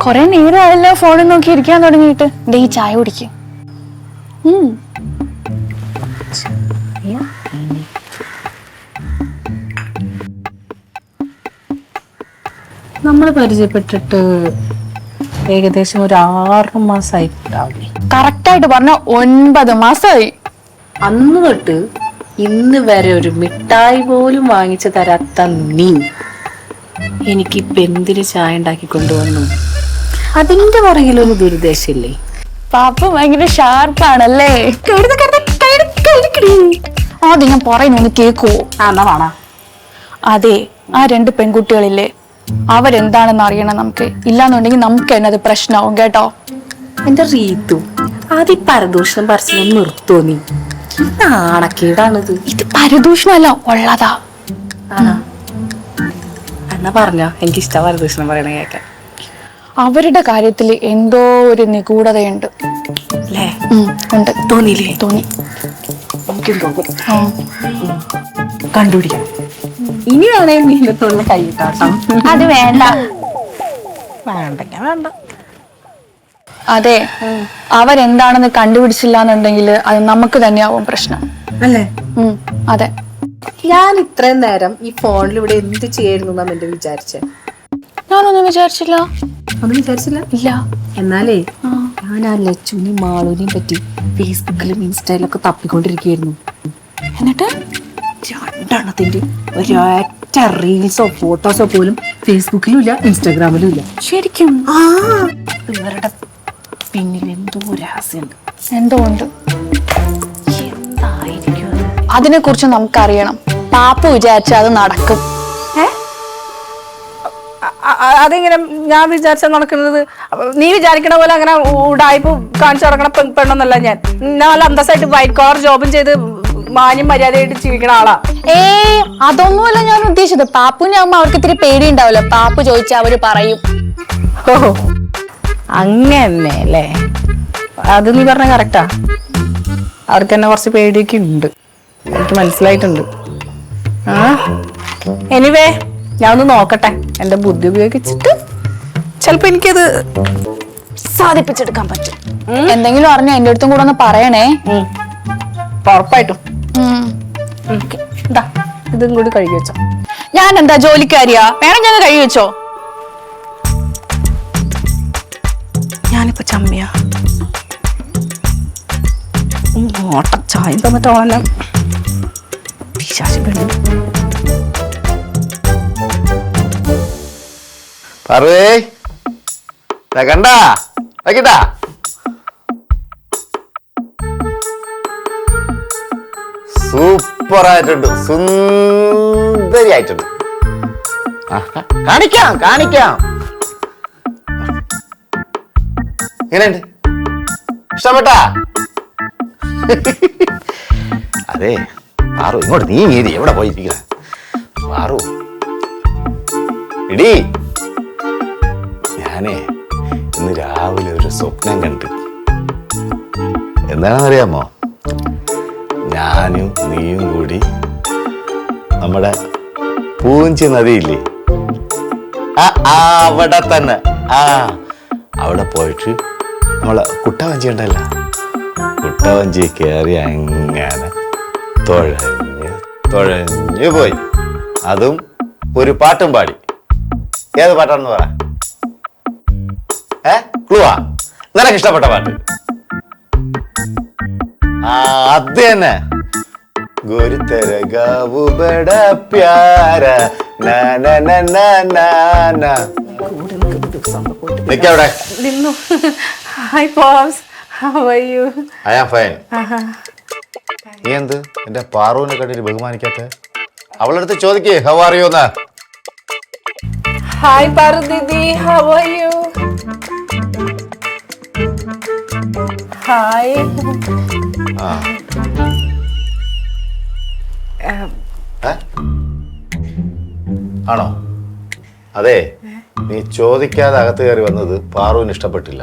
കൊറേ നേരമായല്ലോ ഫോണിൽ നോക്കി ഇരിക്കാൻ തുടങ്ങിയിട്ട്. ഈ ചായ കുടിക്കും. നമ്മൾ പരിചയപ്പെട്ടിട്ട് ഏകദേശം ഒരു 6 മാസമായിട്ടുണ്ടാവില്ലേ? കറക്റ്റായിട്ട് പറഞ്ഞ 9 മാസമായി. അന്ന് തൊട്ട് ഇന്ന് വരെ ഒരു മിഠായി പോലും വാങ്ങിച്ചു തരാത്ത നീ എനിക്കിപ്പൊ എന്തിന് ചായ ഉണ്ടാക്കി കൊണ്ടുവന്നു? അതിന്റെ പുറകിലൊരു ദുരുദ്ദേശമില്ലേ? പാപ്പ ഭയങ്കര ഷാർപ്പാണല്ലേ. ആദ്യം ഞാൻ പറയുന്നൊന്ന് കേക്കുവോ? അതെ, ആ 2 പെൺകുട്ടികളില്ലേ, അവരെന്താണെന്ന് അറിയണം നമുക്ക്. ഇല്ലാന്നുണ്ടെങ്കിൽ നമുക്ക് തന്നെ അത് പ്രശ്നമാവും കേട്ടോ. എന്റെ റീതു, ആദ്യം പരദൂഷണം പറിച്ചു നിർത്തുമോ? നീ നാണക്കേടാണിത്. ഇത് പരദൂഷണമല്ല, ഉള്ളതാ. എന്നാ പറഞ്ഞോ, എനിക്കിഷ്ടം പരദൂഷണം പറയണ കേൾക്കാൻ. അവരുടെ കാര്യത്തിൽ എന്തോ ഒരു നിഗൂഢതയുണ്ട് അല്ലേ? ഉണ്ട്. തോന്നിയില്ലേ? തോന്നി. എനിക്കും തോന്നും. കണ്ടുപിടിക്കണം. ഇനി വേണേ നീലത്തുള്ള കൈയിട്ടാട്ടോ. അത് വേണ്ട. വേണ്ട. അതെ, അവരെന്താണെന്ന് കണ്ടുപിടിച്ചില്ല എന്നുണ്ടെങ്കിൽ അത് നമുക്ക് തന്നെയാവും പ്രശ്നം അല്ലേ? അതെ. ഞാൻ ഇത്രയും നേരം ഈ ഫോണിൽ ഇവിടെ എന്ത് ചെയ്യായിരുന്നു എന്നാ എന്റെ വിചാരിച്ചേ? ഞാനൊന്നും വിചാരിച്ചില്ല. ഒന്നും വിചാരിച്ചില്ല? ഇല്ല. എന്നാലേ ഞാൻ ആ ലച്ചുവിനെയും മാളുവിനെയും പറ്റി ഫേസ്ബുക്കിലും ഇൻസ്റ്റയിലൊക്കെ തപ്പിക്കൊണ്ടിരിക്കുകയായിരുന്നു. എന്നിട്ട് 2 ഒരൊറ്റ റീൽസോ ഫോട്ടോസോ പോലും ഫേസ്ബുക്കിലും ഇല്ല, ഇൻസ്റ്റാഗ്രാമിലും ഇല്ല. ശരിക്കും ഇവരുടെ പിന്നിൽ എന്തോ രഹസ്യമുണ്ട്. എന്തോ ഉണ്ട്. എന്തായിരിക്കും അതിനെ കുറിച്ച് നമുക്കറിയണം. പാപ്പ വിചാരിച്ച അത് നടക്കും. അതെങ്ങനെ ഞാൻ വിചാരിച്ച നടക്കുന്നത്? നീ വിചാരിക്കണ പോലെ അങ്ങനെ ഉടായ്പ കാണിച്ചു നടക്കണ പെണ്ണൊന്നല്ല ഞാൻ. നല്ല അന്തസ്സായിട്ട് വൈറ്റ് കോളർ ജോബും ചെയ്ത് മാന്യം മര്യാദയായിട്ട് ജീവിക്കണ ആളാ. അതൊന്നുമല്ല ഞാൻ ഉദ്ദേശിച്ചത്. പാപ്പുനാകുമ്പോ അവർക്ക് ഇത്തിരി പേടി ഉണ്ടാവല്ലോ. പാപ്പു ചോദിച്ചാ അവര് പറയും. ഓ അങ്ങനെ അല്ലേ? അത് നീ പറഞ്ഞ കറക്റ്റാ. അവർക്ക് തന്നെ കുറച്ച് പേടിയൊക്കെ ഉണ്ട്, എനിക്ക് മനസ്സിലായിട്ടുണ്ട്. എനിവേ, ഞാൻ ഒന്ന് നോക്കട്ടെ. എന്റെ ബുദ്ധി ഉപയോഗിച്ചിട്ട് ചിലപ്പോ എനിക്കത് സാധിപ്പിച്ചെടുക്കാൻ പറ്റും. എന്തെങ്കിലും അറിഞ്ഞ എന്റെ അടുത്തും കൂടെ ഒന്ന് പറയണേ. ഉറപ്പായിട്ടും. ഇതും കൂടി കഴുകി വെച്ചോ. ഞാൻ എന്താ ജോലിക്കാരിയാ? വേണം ഞാൻ കഴുകി വെച്ചോ. ഞാനിപ്പോ ചമ്മയാ. ഓട്ടം ചായ തന്നിട്ടോളെല്ലാം പിശാചി പെണ്ണു. കണ്ടാ വയ്ക്കട്ടാ? സൂപ്പറായിട്ടുണ്ട്, സുന്ദരിയായിട്ടുണ്ട്. കാണിക്കാം. എങ്ങനെയുണ്ട്? ഇഷ്ടപ്പെട്ടാ? അതെ പാറു, ഇങ്ങോട്ട് നീ എവിടെ പോയിരിക്കണ? പാറു എടീ, ഞാനേ ഇന്ന് രാവിലെ ഒരു സ്വപ്നം കണ്ടു. എന്താണെന്നറിയാമോ? ഞാനും നീയും കൂടി നമ്മുടെ പൂഞ്ചി നദിയില്ലേ, അവിടെ തന്നെ അവിടെ പോയിട്ട് നമ്മളെ കുട്ടവഞ്ചി ഉണ്ടല്ലോ, കുട്ടവഞ്ചി കയറി അങ്ങനെ തുഴഞ്ഞു പോയി. അതും ഒരു പാട്ടും പാടി. ഏത് പാട്ടാണെന്ന് പറ. ക്ലൂവാ? നിനക്ക് ഇഷ്ടപ്പെട്ട പാട്ട് അത് തന്നെ. ഗുരുതരഗാവു ബഡ പ്യാര നിക്കവിടെ. Hi boss, how are you? I am fine. നീ എന്ത് എന്റെ പാറുവിനെ കണ്ടിട്ട് ബഹുമാനിക്കാത്ത? അവളടുത്ത് ചോദിക്കേ ഹൗ ആർ യു എന്ന്. Hi Paru didi, how are you? Hi. ആണോ? അതെ, നീ ചോദിക്കാതെ അകത്ത് കയറി വന്നത് പാറുവിന് ഇഷ്ടപ്പെട്ടില്ല.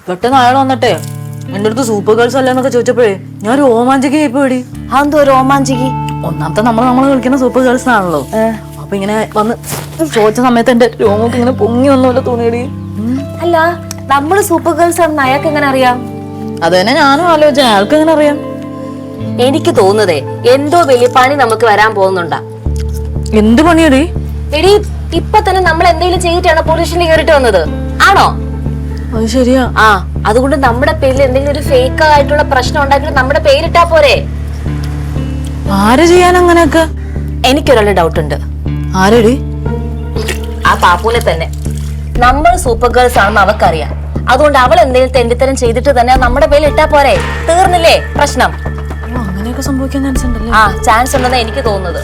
പെട്ടെന്ന് അയാൾ വന്നിട്ടേ എന്റെ അടുത്ത് സൂപ്പർ ഗേൾസ് അല്ലെന്നൊക്കെ ചോദിച്ചപ്പോഴേ ഞാൻ രോമാഞ്ചിക്ക് പോയി. അതെന്തോ രോമാഞ്ചിക്ക്? ഒന്നാമത്തെ നമ്മൾ കളിക്കുന്ന സൂപ്പർ ഗേൾസ് ആണല്ലോ. അപ്പൊ ഇങ്ങനെ വന്ന് ചോദിച്ച സമയത്ത് എന്റെ രോമൊക്കെ ഇങ്ങനെ പൊങ്ങി വന്നോലെ തോന്നിയടി. അല്ല, നമ്മള് സൂപ്പർ ഗേൾസ് ആണെന്ന് അയാൾക്ക് എങ്ങനെ അറിയാം? അത് തന്നെ ഞാനും ആലോചിച്ച, അയാൾക്ക് എങ്ങനെ അറിയാം? എനിക്ക് തോന്നുന്നതേ എന്തോ വലിയ പണി നമുക്ക് വരാൻ പോകുന്നുണ്ടാ. എന്ത് പണിയടി? എടി, ഇപ്പൊ തന്നെ നമ്മൾ എന്തെങ്കിലും ചെയ്തിട്ടാണ് പോലീസിൽ കയറിട്ട് വന്നത്, ആണോ? അത് ശരിയാ. ആ, അതുകൊണ്ട് നമ്മുടെ പേരിൽ എന്തെങ്കിലും ഒരു ഫേക്ക് ആയിട്ടുള്ള പ്രശ്നം ഉണ്ടാക്കിയിട്ട് നമ്മുടെ പേരിട്ടാ പോരെ. ആര് ചെയ്യാൻ അങ്ങനെയൊക്കെ? എനിക്കൊരാളുടെ ഡൗട്ട് ഉണ്ട്. ആരടി? ആ പാപ്പൂനെ തന്നെ. നമ്മൾ സൂപ്പർ ഗേൾസ് ആണെന്ന് അവക്കറിയാം. അതുകൊണ്ട് അവൾ എന്തെങ്കിലും തെണ്ടിത്തരം ചെയ്തിട്ട് തന്നെ നമ്മുടെ പേരിൽ ഇട്ടാ പോരെ, തീർന്നില്ലേ പ്രശ്നം? അങ്ങനെയൊക്കെ സംഭവിക്കാൻ ചാൻസ് ഉണ്ടല്ലേ? ആ, ചാൻസ് ഉണ്ടെന്നാ എനിക്ക് തോന്നുന്നത്.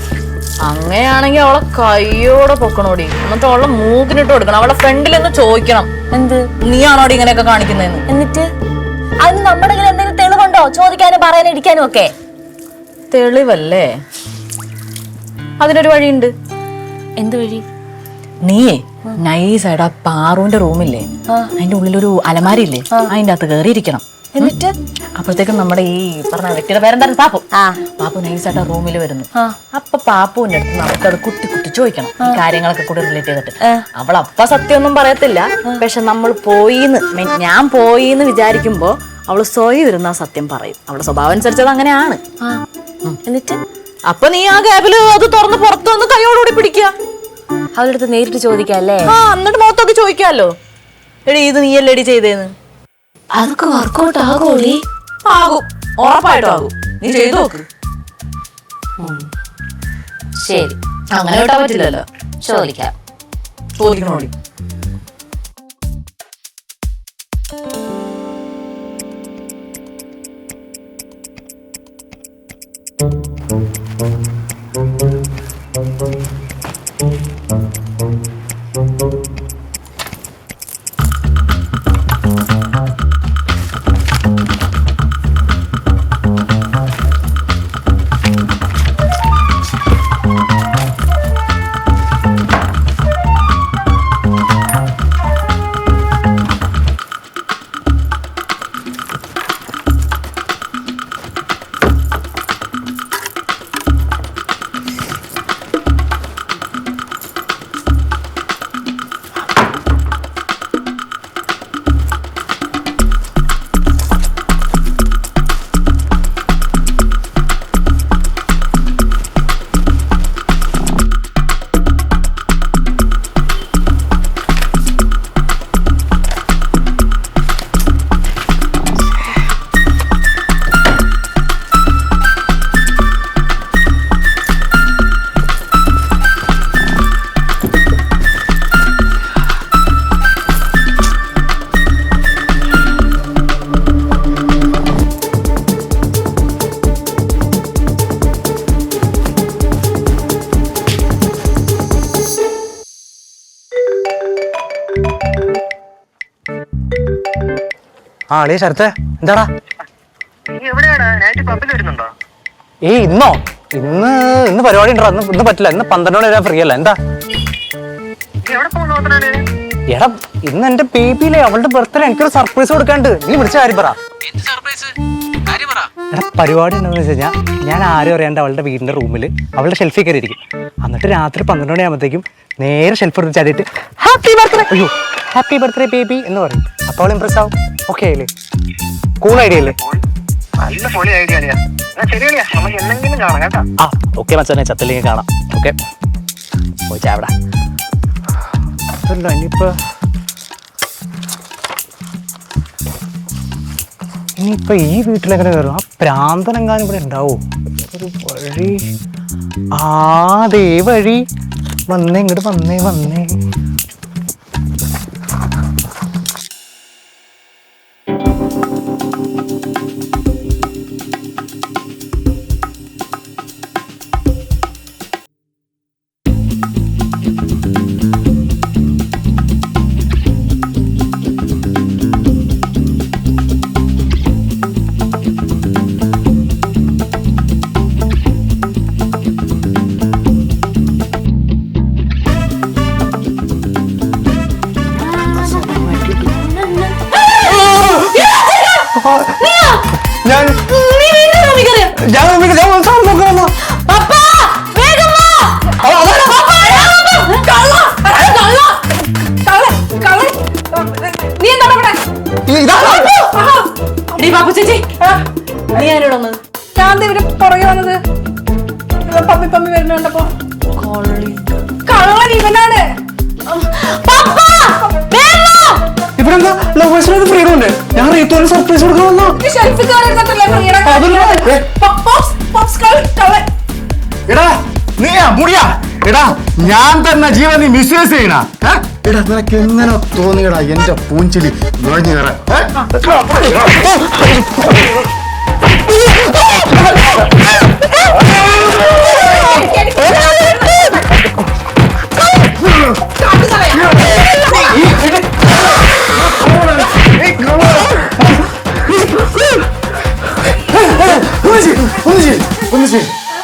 അങ്ങനെയാണെങ്കിൽ അവളെ കയ്യോടെ പൊക്കണോടി, എന്നിട്ട് അവളെ മൂക്കിനിട്ട് കൊടുക്കണം. അവളെ ഫ്രണ്ടിൽ ഒന്ന് ചോദിക്കണം, എന്ത് നീയാണോടി ഇങ്ങനെയൊക്കെ കാണിക്കുന്നതെന്ന്. എന്നിട്ട് അതിന് നമ്മുടെ കയ്യിൽ എന്തെങ്കിലും തെളിവുണ്ടോ ചോദിക്കാനും പറയാനും ഇരിക്കാനും ഒക്കെ? തെളിവല്ലേ? അതിനൊരു വഴിയുണ്ട്. എന്ത് വഴി? നീയേ നൈസായിട്ട് ആ പാറുവിന്റെ റൂമില്ലേ, അതിന്റെ ഉള്ളിലൊരു അലമാരി ഇല്ലേ, അതിന്റെ അകത്ത് കയറിയിരിക്കണം. എന്നിട്ട് അപ്പോഴത്തേക്കും നമ്മുടെ ഈ പറഞ്ഞ വ്യക്തിയുടെ പേരെന്തായാലും പാപ്പു. പാപ്പു നൈസായിട്ട് ആ റൂമിൽ വരുന്നു. അപ്പൊ പാപ്പുവിന്റെ അടുത്ത് നമുക്കത് കുട്ടി കുട്ടി ചോദിക്കണം, ഈ കാര്യങ്ങളൊക്കെ കൂടെ റിലേറ്റ് ചെയ്തിട്ട്. അവൾ അപ്പ സത്യമൊന്നും പറയത്തില്ല, പക്ഷെ നമ്മൾ ഞാൻ പോയിന്ന് വിചാരിക്കുമ്പോ അവള് സ്വയം ഇരുന്ന സത്യം പറയും. അവളുടെ സ്വഭാവം അനുസരിച്ചത് അങ്ങനെയാണ്. എന്നിട്ട് അപ്പൊ നീ ആ ഗ്യാപ്പില് അത് തുറന്ന് പുറത്തു വന്ന് കൈയോടുകൂടി പിടിക്കുക. അവളുടെ അടുത്ത് നേരിട്ട് ചോദിക്കല്ലേ? എന്നിട്ട് മൊത്തം ചോദിക്കാലോ, എടി ഇത് നീയല്ലേടി ചെയ്തേന്ന്. അതൊക്കെ വർക്കൗട്ട് ആകൂടി? ആകും, ഉറപ്പായിട്ടും ആകും. നീ ചെയ്തു നോക്ക്. ശരി, അങ്ങനെ കേട്ടാ പറ്റില്ലല്ലോ. ചോദിക്കാം. ചോദിക്കണോടി. ആ അളിയ ശരത്തെ എന്താടാ? ഏയ് ഇന്നോ? ഇന്ന് പരിപാടി ഉണ്ടോ? ഇന്ന് പറ്റില്ല. ഇന്ന് 12 മണി വരെ ഫ്രീ അല്ല. എന്താ? എടാ ഇന്ന് എന്റെ ബേബിയിലെ അവളുടെ ബർത്ത്ഡേ എനിക്കൊരു സർപ്രൈസ് കൊടുക്കാണ്ട്. നീ വിളിച്ച കാര്യം പറ. എടാ പരിപാടി എന്താണെന്ന് വെച്ച് കഴിഞ്ഞാൽ ഞാൻ ആരും അറിയാണ്ട് അവളുടെ വീടിന്റെ റൂമിൽ അവളുടെ ഷെൽഫിൽ കയറി ഇരിക്കും. എന്നിട്ട് രാത്രി 12 മണിയാകുമ്പോഴത്തേക്കും നേരെ ഷെൽഫ് എടുത്ത് ചാടിയിട്ട് ഹാപ്പി ബർത്ത്ഡേ, അയ്യോ ഹാപ്പി ബർത്ത്ഡേ ബേബി എന്ന് പറയും. അപ്പോൾ അവൾ ഇംപ്രസ് ആവും. ഓക്കെ ആയില്ലേ? കൂൾ ഐഡിയ അല്ലേ? ആ ഓക്കെ മച്ചാനെ, ചത്തില്ലെങ്കിൽ കാണാം. ഓക്കെ പോയി ചാവിടാ. അതല്ല ഇനിയിപ്പൊ ഈ വീട്ടിലെങ്ങനെ കയറും? ആ പ്രാന്തനെങ്ങാനും ഇവിടെ ഉണ്ടാവോ? ഒരു വഴി, ദേ വഴി. വന്നേ ഇങ്ങോട്ട്, വന്നേ. പുറകെ വന്നത് പമ്മി പമ്മി വരുന്നുണ്ടപ്പോ കള്ളൻ ഇവനാണ്. ഇവിടെന്താ ലവേഴ്സിനൊരു ഫ്രീഡം ഉണ്ട്. ഞാൻ റീത്തോന് സർപ്രൈസ് കൊടുക്കണമെന്നോ? എടാ ഞാൻ തന്നെ ജീവൻ നീ മിസ്യൂസ് ചെയ്യണ. എടാ നിനക്ക് എങ്ങനെ തോന്നിയടാ എന്റെ പൂഞ്ചിലി നുഴഞ്ഞു കയറാൻ?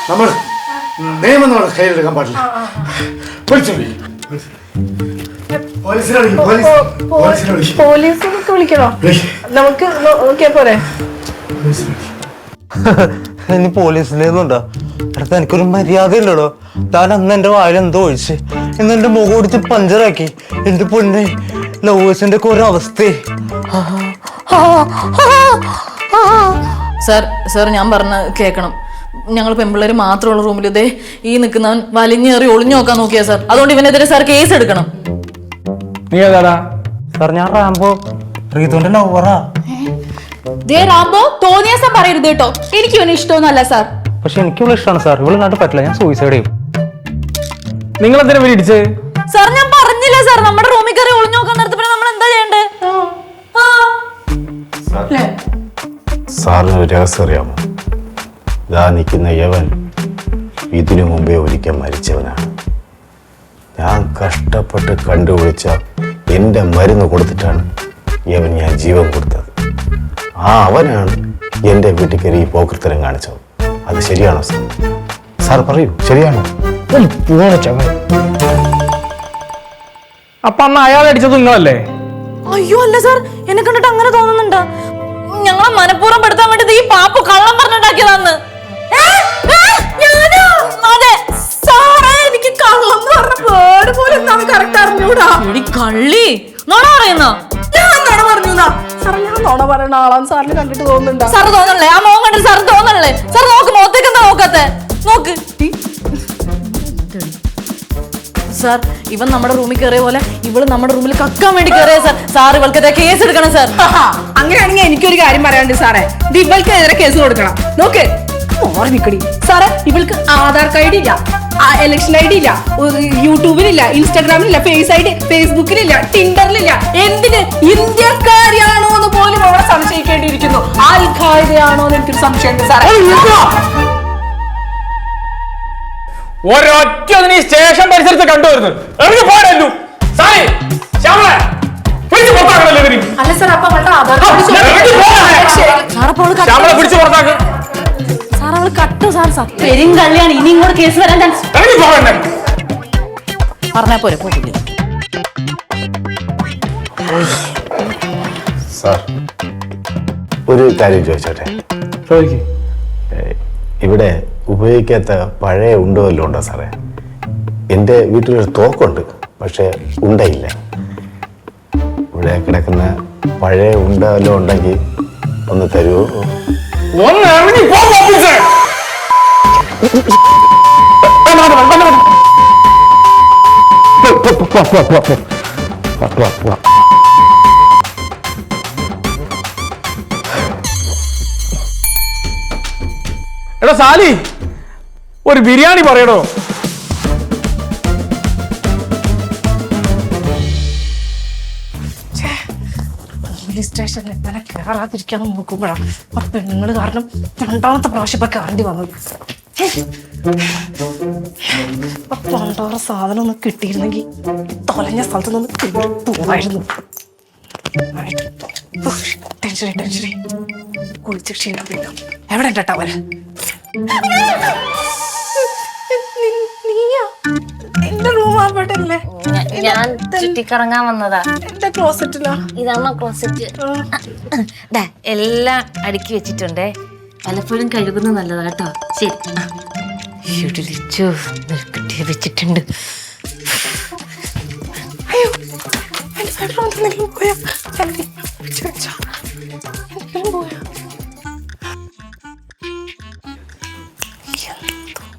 നമ്മൾ നിയമം നമ്മൾ കയ്യിലെടുക്കാൻ പാടില്ല. പോലീസിനൊക്കെ വിളിക്കണോ? നമുക്ക് നോക്കിയാ പോരെ? ഇനി പോലീസിലേന്നുണ്ടോ? അടുത്ത എനിക്കൊരു മര്യാദ ഇല്ലടോ. താൻ അന്ന് എന്റെ വായിൽ എന്തോ ഒഴിച്ച് ഇന്ന് എന്റെ മുഖം ഒടിച്ച് പഞ്ചറാക്കി. എന്റെ പൊന്നെ ലവേഴ്സിന്റെ ഒക്കെ ഒരു അവസ്ഥ. സാർ ഞാൻ പറഞ്ഞ കേൾക്കണം. ഞങ്ങൾ പെമ്പിള്ളേര് മാത്രമുള്ള റൂമിൽ ഇതേ ഈ നിൽക്കുന്നവൻ വലിഞ്ഞേറി ഒളിഞ്ഞു നോക്കാൻ നോക്കിയാ സാർ. അതുകൊണ്ട് ഇവനെതിരെ സാർ കേസ് എടുക്കണം. നീ ഏതാടാ? സാർ ഞാൻ റാംബോ, റീതുവിന്റെ ലവറാ. റാംബോ തോന്നിയാസം പറയരുത് കേട്ടോ. എനിക്ക് ഇവന് ഇഷ്ടമൊന്നുമല്ല സാർ. പക്ഷെ എനിക്ക് ഇവിടെ ഇഷ്ടമാണ് സാർ. ഇവിടെ നാട്ടിൽ പറ്റില്ല, ഞാൻ സൂയിസൈഡ് ചെയ്യും. നിങ്ങൾ എന്തിനാ വിളിച്ചേ? സാർ ഞാൻ പറഞ്ഞില്ല സാർ, നമ്മുടെ റൂമിൽ കയറി ഒളിഞ്ഞു നോക്കാൻ നിർത്തപ്പോ നമ്മൾ എന്താ ചെയ്യണ്ടേ? സാറിന് ഒരു രഹസ്യം അറിയാമോ? ഇതാ നിൽക്കുന്ന യവൻ ഇതിനു മുമ്പേ ഒരിക്കൽ മരിച്ചവനാണ്. ഞാൻ കഷ്ടപ്പെട്ട് കണ്ടുപിടിച്ച എൻ്റെ മരുന്ന് കൊടുത്തിട്ടാണ് യവൻ ഞാൻ ജീവൻ കൊടുത്തത്. അവനാണ് എൻ്റെ വീട്ടിൽ കയറി ഈ പോക്കൃത്തരം കാണിച്ചത്. അത് ശരിയാണോ സാർ? സാർ പറയൂ, ശരിയാണോ? അപ്പൊ അന്ന് അയാൾ അടിച്ചത് നിങ്ങളല്ലേ? അയ്യോ അല്ല സാർ, എന്നെ കണ്ടിട്ട് അങ്ങനെ തോന്നുന്നുണ്ടോ? ഞങ്ങളെ മനഃപൂർവ്വം പെടുത്താൻ വേണ്ടി ഈ പാപ്പു കള്ളം പറഞ്ഞിട്ടാക്കിയതാന്ന്. എനിക്ക് കള്ളം പറഞ്ഞ പേട് പോലെ എന്താണ് കറക്റ്റ് അറിഞ്ഞൂടാ. കള്ളി നോണ പറയുന്നോ? ഞാൻ നോണ പറഞ്ഞു സാർ. ഞാൻ നോണ പറയുന്ന ആളാന്ന് സാറിന് കണ്ടിട്ട് തോന്നുന്നുണ്ടോ? സാർ തോന്നണല്ലേ? ആ മോൻ കണ്ടിട്ട് സാർ തോന്നണല്ലേ? സാർ നോക്ക്, മുഖത്തേക്ക് എന്താ നോക്കാത്തെ? നോക്ക് സാർ, ഇവൻ നമ്മുടെ റൂമിൽ കയറിയ പോലെ ഇവള് നമ്മുടെ റൂമിൽ കക്കാൻ വേണ്ടി കയറിയ സാർ. സാർ ഇവൾക്കെതിരെ കേസ് എടുക്കണം സാർ. അങ്ങനെയാണെങ്കിൽ എനിക്കൊരു കാര്യം പറയാനുണ്ട് സാറേ. ഇവൾക്കെതിരെ കേസ് കൊടുക്കണം. നോക്ക് മോറി നിക്കടി സാറേ. ഇവൾക്ക് ആധാർ കാർഡ് ഇല്ല, ഇലക്ഷൻ ഐഡി ഇല്ല, യൂട്യൂബിലില്ല, ഇൻസ്റ്റാഗ്രാമിലില്ല, ഫേസ്ബുക്കിലില്ല, ടിൻഡറിലില്ല. എന്തിന് ഇന്ത്യക്കാരിയാണോ എന്ന് പോലും അവളെ സംശയിക്കേണ്ടിയിരിക്കുന്നു. ആൽഖായിദയാണോ എന്ന് എനിക്കൊരു സംശയമുണ്ട് സാറേ. ഒരൊറ്റ സ്റ്റേഷൻ പരിസരത്ത് കണ്ടുവരുന്നു. എവിടെ പോരല്ലോ സാറേ? ശ്യാമള സാർ അവള് കട്ടു സാർ പെരും കള്ളിയാണ്. ഇനി ഇങ്ങോട്ട് കേസ് വരാൻ ചാൻസ്. പറഞ്ഞാ പോരെ പോകില്ല. സാർ ഒരു കാര്യം ചോദിച്ചോട്ടെ? ഇവിടെ ഉപയോഗിക്കാത്ത പഴയ ഉണ്ട വല്ലതും ഉണ്ടോ സാറേ? എൻ്റെ വീട്ടിലൊരു തോക്കുണ്ട്, പക്ഷെ ഉണ്ടയില്ല. ഇവിടെ കിടക്കുന്ന പഴയ ഉണ്ട വല്ലതും ഉണ്ടെങ്കിൽ ഒന്ന് തരുമോ? എടാ സാലി, ഒരു ബിരിയാണി പറയടോ. പോലീസ് സ്റ്റേഷനിൽ ഇങ്ങനെ കയറാതിരിക്കാൻ നോക്കുമ്പോഴാണ് ആ പെണ്ണുങ്ങൾ കാരണം രണ്ടാമത്തെ പ്രാവശ്യം ഇപ്പൊ കയറേണ്ടി വന്നത്. പണ്ടോറ സാധനം ഒന്ന് കിട്ടിയിരുന്നെങ്കിൽ തൊലഞ്ഞ സ്ഥലത്ത് നിന്ന് പോവായിരുന്നു. ടെൻഷനായി കുളിച്ച് ക്ഷീണിപ്പില്ല. എവിടെ ഉണ്ടോ അവര്? നീയാ? എന്റെ റൂം അവിടെ അല്ലേ? ഞാൻ ചുറ്റിക്കറങ്ങാൻ വന്നതാ. എന്റെ ക്ലോസറ്റിലാ. ഇതാണോ ക്ലോസറ്റ്? എല്ലാം അടുക്കി വെച്ചിട്ടുണ്ടേ. പലപ്പോഴും കഴുകുന്നത് നല്ലതാ കേട്ടോ. ശരി. ഇടിച്ചു കിട്ടി വെച്ചിട്ടുണ്ട്. അയ്യോ, എന്റെ ബെഡ്റൂമിൽ എന്തെങ്കിലും പോയാ? വെച്ചോ. എന്തെങ്കിലും പോയാ? എന്തോ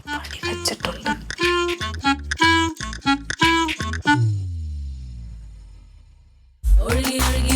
പണി വെച്ചിട്ടുണ്ട്. ഒഴുകി